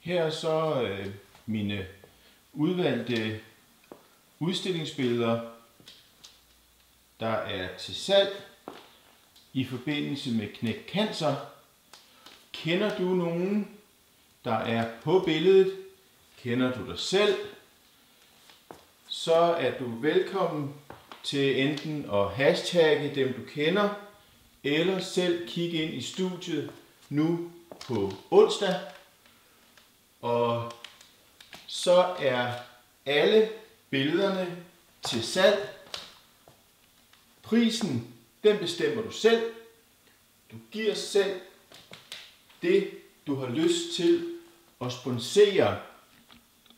Her er så mine udvalgte udstillingsbilleder, der er til salg i forbindelse med Knæk Cancer. Kender du nogen, der er på billedet? Kender du dig selv? Så er du velkommen til enten at hashtagge dem du kender, eller selv kigge ind i studiet nu på onsdag. Og så er alle billederne til salg. Prisen, den bestemmer du selv. Du giver selv det, du har lyst til at sponsere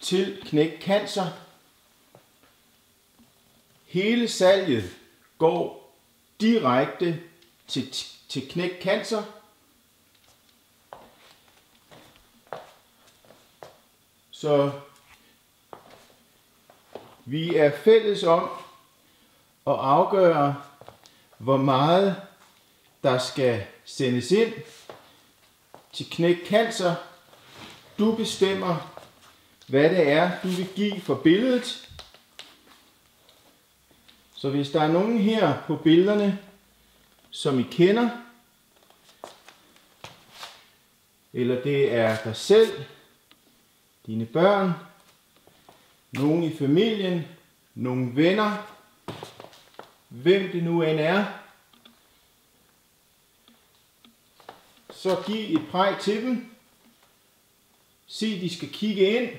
til Knæk Cancer. Hele salget går direkte til Knæk Cancer. Så vi er fælles om at afgøre, hvor meget der skal sendes ind til Knæk Cancer. Du bestemmer, hvad det er, du vil give for billedet. Så hvis der er nogen her på billederne, som I kender, eller det er dig selv, dine børn, nogen i familien, nogle venner, hvem det nu end er, så giv et præg til dem. Sig, de skal kigge ind.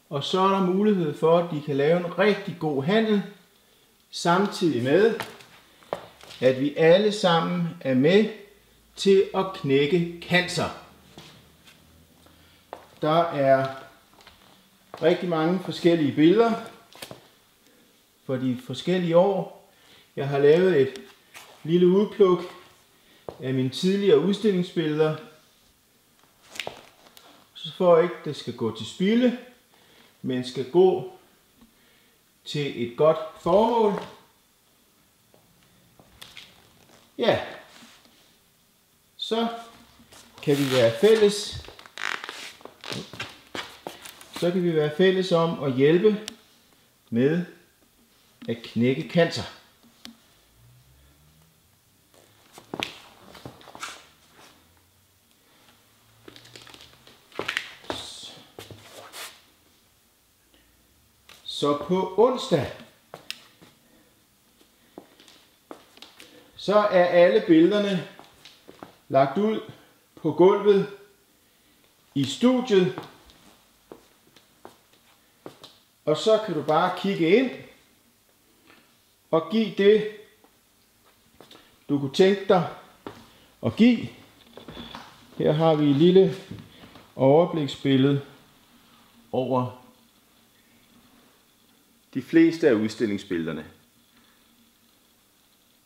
Og så er der mulighed for, at de kan lave en rigtig god handel, samtidig med, at vi alle sammen er med til at knække cancer. Der er rigtig mange forskellige billeder for de forskellige år. Jeg har lavet et lille udpluk af mine tidligere udstillingsbilleder, så for ikke det skal gå til spilde, men skal gå til et godt formål. Ja, så kan vi være fælles om at hjælpe med at knække cancer. Så på onsdag, så er alle billederne lagt ud på gulvet i studiet. Og så kan du bare kigge ind og give det, du kunne tænke dig at give. Her har vi et lille overbliksbillede over de fleste af udstillingsbillederne.